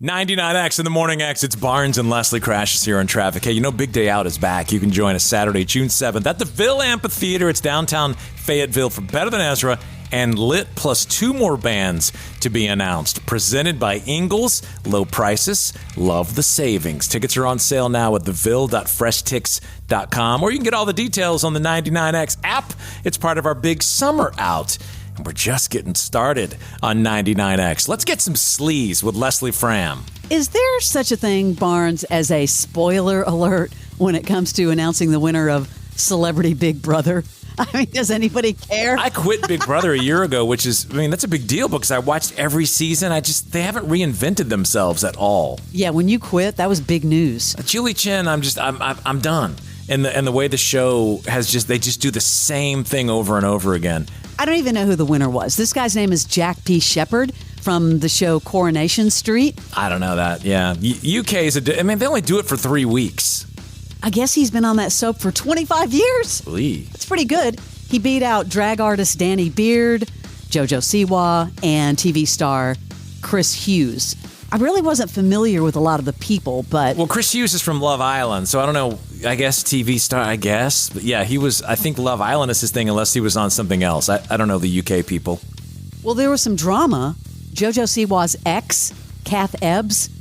99X in the Morning X. It's Barnes and Leslie Crashes here in traffic. Hey, you know Big Day Out is back. You can join us Saturday, June 7th at the Ville Amphitheater. It's downtown Fayetteville for Better Than Ezra and Lit, plus 2 more bands to be announced. Presented by Ingles. Low prices. Love the savings. Tickets are on sale now at theville.freshticks.com, or you can get all the details on the 99X app. It's part of our big summer out. And we're just getting started on 99X. Let's get some sleaze with Leslie Fram. Is there such a thing, Barnes, as a spoiler alert when it comes to announcing the winner of Celebrity Big Brother? I mean, does anybody care? I quit Big Brother a year ago, which is, that's a big deal because I watched every season. They haven't reinvented themselves at all. Yeah, when you quit, that was big news. Julie Chen, I'm done. And the way the show they just do the same thing over and over again. I don't even know who the winner was. This guy's name is Jack P. Shepard from the show Coronation Street. I don't know that. Yeah. UK is they only do it for 3 weeks. I guess he's been on that soap for 25 years. It's pretty good. He beat out drag artist Danny Beard, JoJo Siwa, and TV star Chris Hughes. I really wasn't familiar with a lot of the people, but... Well, Chris Hughes is from Love Island, so I don't know. I guess TV star, But yeah, he was... I think Love Island is his thing unless he was on something else. I don't know the UK people. Well, there was some drama. JoJo Siwa's ex, Kath Ebbs,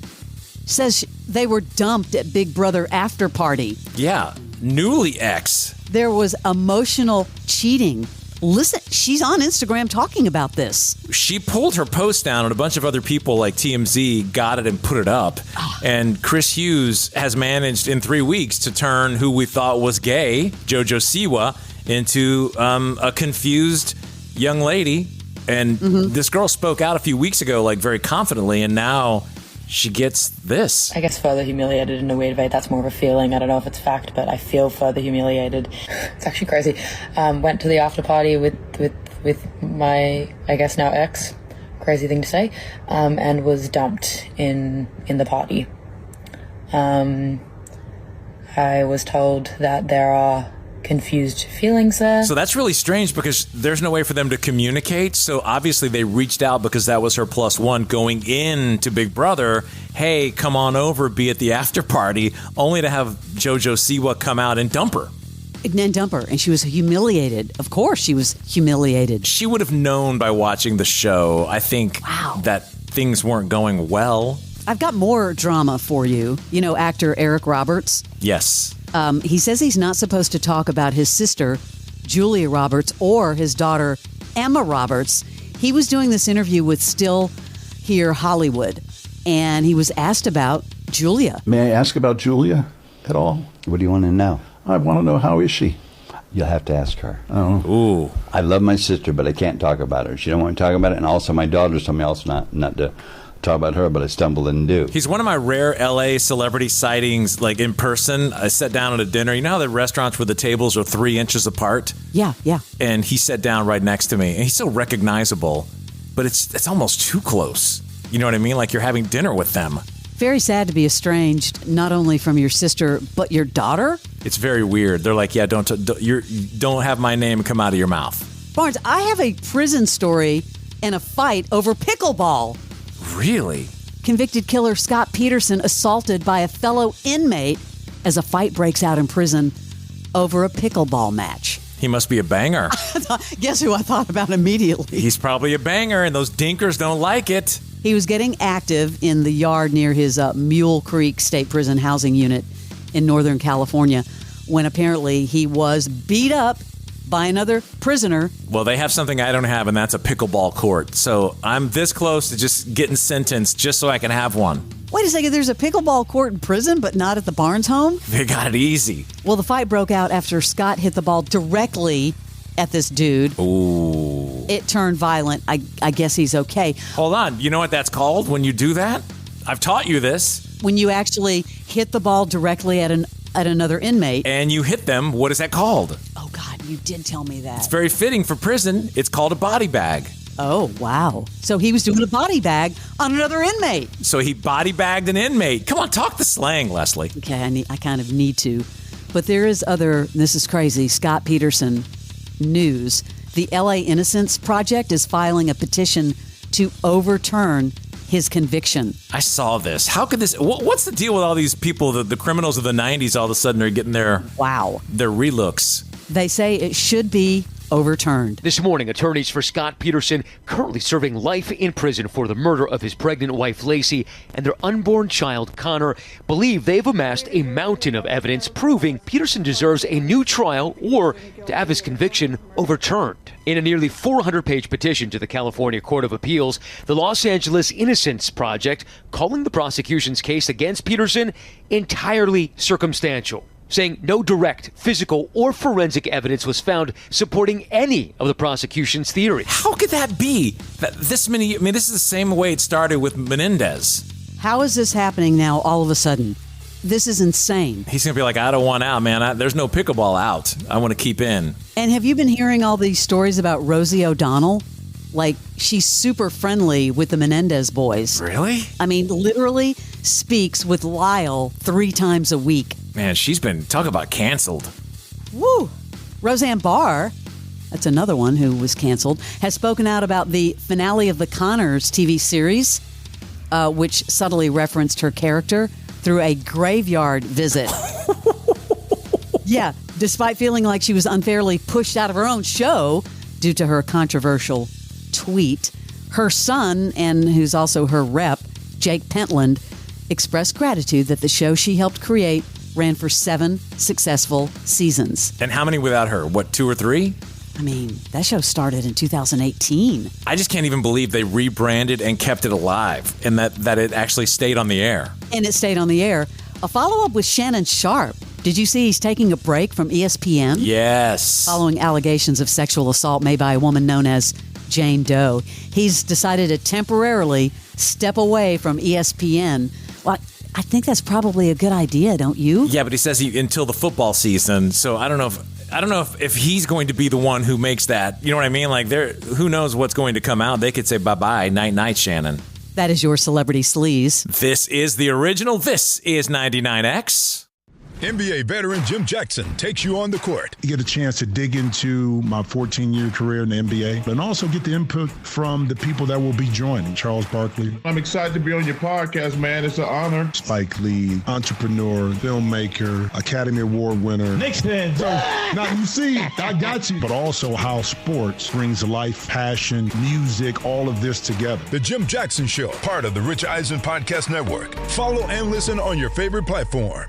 says they were dumped at Big Brother after party. Yeah, newly ex. There was emotional cheating. Listen, she's on Instagram talking about this. She pulled her post down, and a bunch of other people like TMZ got it and put it up. And Chris Hughes has managed in 3 weeks to turn who we thought was gay, JoJo Siwa, into a confused young lady. And this girl spoke out a few weeks ago, very confidently, and now she gets this. I guess further humiliated in a weird way. That's more of a feeling. I don't know if it's fact, but I feel further humiliated. It's actually crazy. Went to the after party with my, I guess now ex, crazy thing to say, and was dumped in the party. I was told that there are confused feelings there. So that's really strange because there's no way for them to communicate. So obviously they reached out because that was her +1 going into Big Brother. Hey, come on over, be at the after party, only to have JoJo Siwa come out and dump her. And she was humiliated. Of course she was humiliated. She would have known by watching the show, I think, that things weren't going well. I've got more drama for you. You know actor Eric Roberts? Yes. He says he's not supposed to talk about his sister, Julia Roberts, or his daughter, Emma Roberts. He was doing this interview with Still Here Hollywood, and he was asked about Julia. May I ask about Julia at all? What do you want to know? I want to know, how is she? You'll have to ask her. Oh. Ooh. I love my sister, but I can't talk about her. She don't want to talk about it, and also my daughters told me also not to talk about her, but I stumbled and do. He's one of my rare LA celebrity sightings, in person. I sat down at a dinner. You know how the restaurants where the tables are 3 inches apart? Yeah. And he sat down right next to me, and he's so recognizable, but it's almost too close. You know what I mean? Like you're having dinner with them. Very sad to be estranged, not only from your sister, but your daughter? It's very weird. They're like, yeah, don't have my name come out of your mouth. Barnes, I have a prison story and a fight over pickleball. Really? Convicted killer Scott Peterson assaulted by a fellow inmate as a fight breaks out in prison over a pickleball match. He must be a banger. Guess who I thought about immediately? He's probably a banger, and those dinkers don't like it. He was getting active in the yard near his Mule Creek State Prison housing unit in Northern California when apparently he was beat up by another prisoner. Well, they have something I don't have, and that's a pickleball court. So I'm this close to just getting sentenced just so I can have one. Wait a second, there's a pickleball court in prison, but not at the Barnes home? They got it easy. Well, the fight broke out after Scott hit the ball directly at this dude. Ooh. It turned violent. I guess he's okay. Hold on. You know what that's called when you do that? I've taught you this. When you actually hit the ball directly at another inmate. And you hit them, what is that called? Oh, God, you did tell me that. It's very fitting for prison. It's called a body bag. Oh, wow. So he was doing a body bag on another inmate. So he body bagged an inmate. Come on, talk the slang, Leslie. Okay, I kind of need to. But there is this is crazy, Scott Peterson news. The LA Innocence Project is filing a petition to overturn his conviction. I saw this. How could this? What's the deal with all these people? The criminals of the '90s all of a sudden are getting their relooks. They say it should be overturned. This morning, attorneys for Scott Peterson, currently serving life in prison for the murder of his pregnant wife Lacey and their unborn child Connor, believe they've amassed a mountain of evidence proving Peterson deserves a new trial or to have his conviction overturned. In a nearly 400-page petition to the California Court of Appeals, the Los Angeles Innocence Project calling the prosecution's case against Peterson entirely circumstantial, saying no direct physical or forensic evidence was found supporting any of the prosecution's theory. How could that be? This is the same way it started with Menendez. How is this happening now all of a sudden? This is insane. He's going to be like, I don't want out, man. There's no pickleball out. I want to keep in. And have you been hearing all these stories about Rosie O'Donnell? Like, she's super friendly with the Menendez boys. Really? I mean, literally speaks with Lyle 3 times a week. Man, she's been, talk about canceled. Woo! Roseanne Barr, that's another one who was canceled, has spoken out about the finale of the Connors TV series, which subtly referenced her character through a graveyard visit. Yeah, despite feeling like she was unfairly pushed out of her own show due to her controversial tweet, her son, and who's also her rep, Jake Pentland, expressed gratitude that the show she helped create ran for 7 successful seasons. And how many without her? What, 2 or 3? I mean, that show started in 2018. I just can't even believe they rebranded and kept it alive and that it actually stayed on the air. And it stayed on the air. A follow-up with Shannon Sharpe. Did you see he's taking a break from ESPN? Yes. Following allegations of sexual assault made by a woman known as Jane Doe. He's decided to temporarily step away from ESPN. Well, I think that's probably a good idea, don't you? Yeah, but he says until the football season. So I don't know if he's going to be the one who makes that. You know what I mean? Like, who knows what's going to come out? They could say bye-bye, night-night, Shannon. That is your Celebrity Sleaze. This is the original. This is 99X. NBA veteran Jim Jackson takes you on the court. You get a chance to dig into my 14-year career in the NBA and also get the input from the people that will be joining. Charles Barkley. I'm excited to be on your podcast, man. It's an honor. Spike Lee, entrepreneur, filmmaker, Academy Award winner. Knicks fans. So, now you see, I got you. But also how sports brings life, passion, music, all of this together. The Jim Jackson Show, part of the Rich Eisen Podcast Network. Follow and listen on your favorite platform.